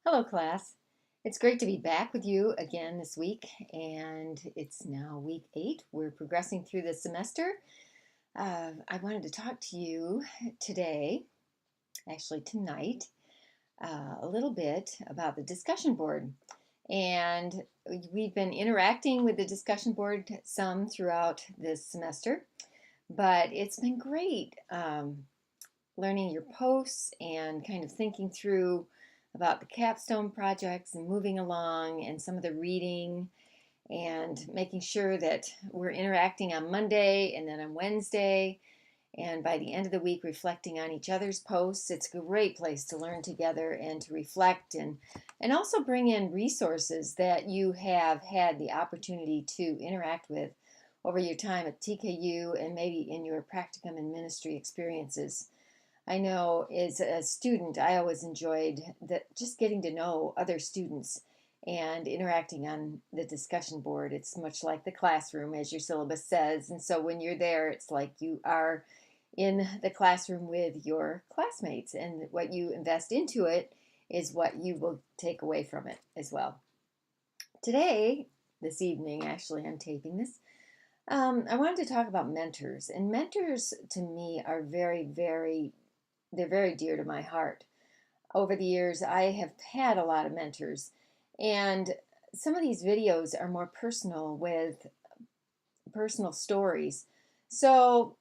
Hello, class. It's great to be back with you again this week, and it's now week 8. We're progressing through the semester. I wanted to talk to you today, actually tonight, a little bit about the discussion board. And we've been interacting with the discussion board some throughout this semester, but it's been great learning your posts and kind of thinking through about the capstone projects and moving along and some of the reading and making sure that we're interacting on Monday and then on Wednesday, and by the end of the week reflecting on each other's posts. It's a great place to learn together and to reflect and also bring in resources that you have had the opportunity to interact with over your time at TKU and maybe in your practicum and ministry experiences. I know as a student, I always enjoyed just getting to know other students and interacting on the discussion board. It's much like the classroom, as your syllabus says. And so when you're there, it's like you are in the classroom with your classmates, and what you invest into it is what you will take away from it as well. Today, this evening, actually, I'm taping this. I wanted to talk about mentors, and mentors to me are they're very dear to my heart. Over the years, I have had a lot of mentors, and some of these videos are more personal with personal stories. So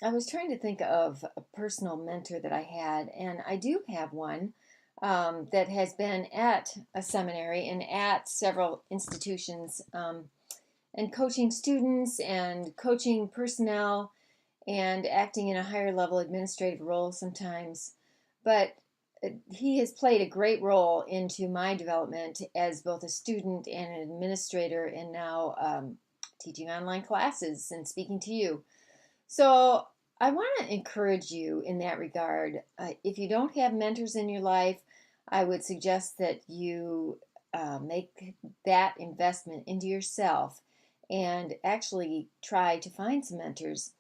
I was trying to think of a personal mentor that I had, and I do have one that has been at a seminary and at several institutions and coaching students and coaching personnel and acting in a higher level administrative role sometimes. But he has played a great role into my development as both a student and an administrator, and now teaching online classes and speaking to you. So I want to encourage you in that regard. If you don't have mentors in your life, I would suggest that you make that investment into yourself and actually try to find some mentors.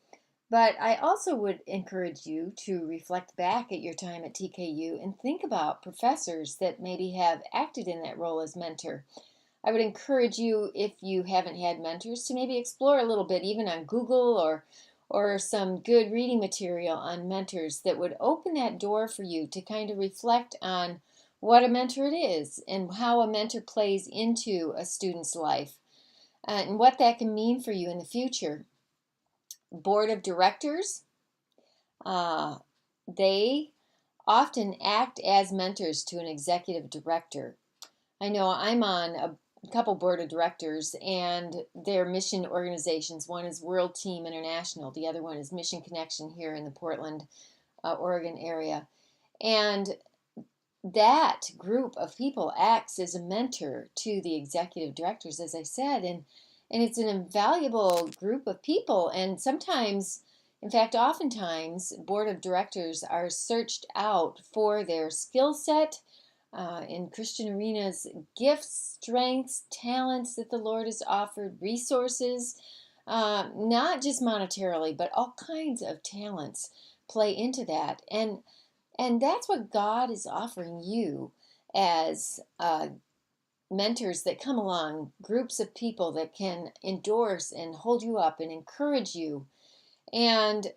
But I also would encourage you to reflect back at your time at TKU and think about professors that maybe have acted in that role as mentor. I would encourage you, if you haven't had mentors, to maybe explore a little bit, even on Google or some good reading material on mentors that would open that door for you to kind of reflect on what a mentor it is and how a mentor plays into a student's life and what that can mean for you in the future. Board of directors, uh, they often act as mentors to an executive director. I know I'm on a couple board of directors, and their mission organizations. One is World Team International, the other one is Mission Connection here in the Portland, Oregon area. And that group of people acts as a mentor to the executive directors, as I said, and it's an invaluable group of people. And sometimes, in fact, oftentimes, board of directors are searched out for their skill set in Christian arenas, gifts, strengths, talents that the Lord has offered, resources, not just monetarily, but all kinds of talents play into that. And that's what God is offering you as mentors that come along, groups of people that can endorse and hold you up and encourage you. And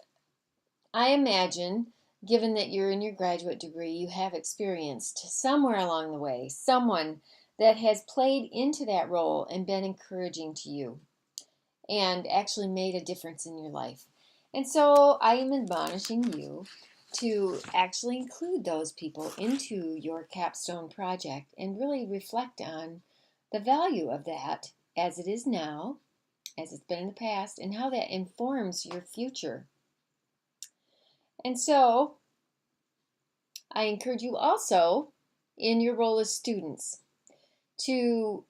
I imagine, given that you're in your graduate degree, you have experienced somewhere along the way someone that has played into that role and been encouraging to you and actually made a difference in your life. And so I am admonishing you to actually include those people into your capstone project and really reflect on the value of that as it is now, as it's been in the past, and how that informs your future. And so I encourage you also, in your role as students, to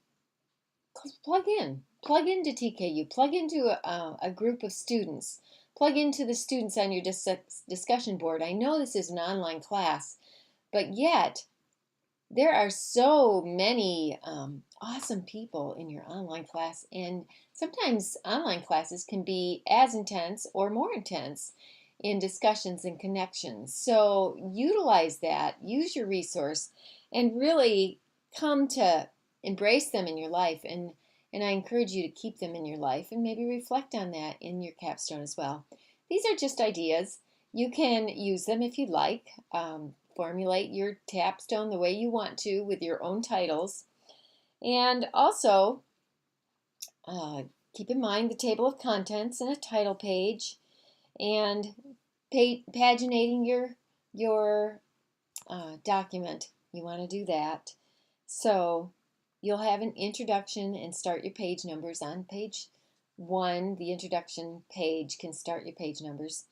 plug into TKU, plug into a group of students, plug into the students on your discussion board. I know this is an online class, but yet there are so many awesome people in your online class, and sometimes online classes can be as intense or more intense. in discussions and connections. So utilize that, use your resource, and really come to embrace them in your life. And I encourage you to keep them in your life and maybe reflect on that in your capstone as well. These are just ideas. You can use them if you'd like. Formulate your capstone the way you want to with your own titles. And also, uh, keep in mind the table of contents and a title page, and paginating your document. You want to do that. So you'll have an introduction and start your page numbers on page 1. The introduction page can start your page numbers.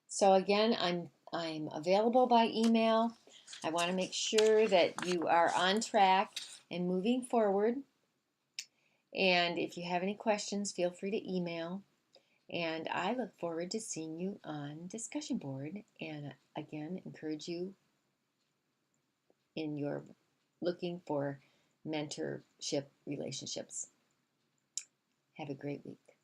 So again, I'm available by email. I want to make sure that you are on track and moving forward. And if you have any questions, feel free to email. And I look forward to seeing you on discussion board. And again, encourage you in your looking for mentorship relationships. Have a great week.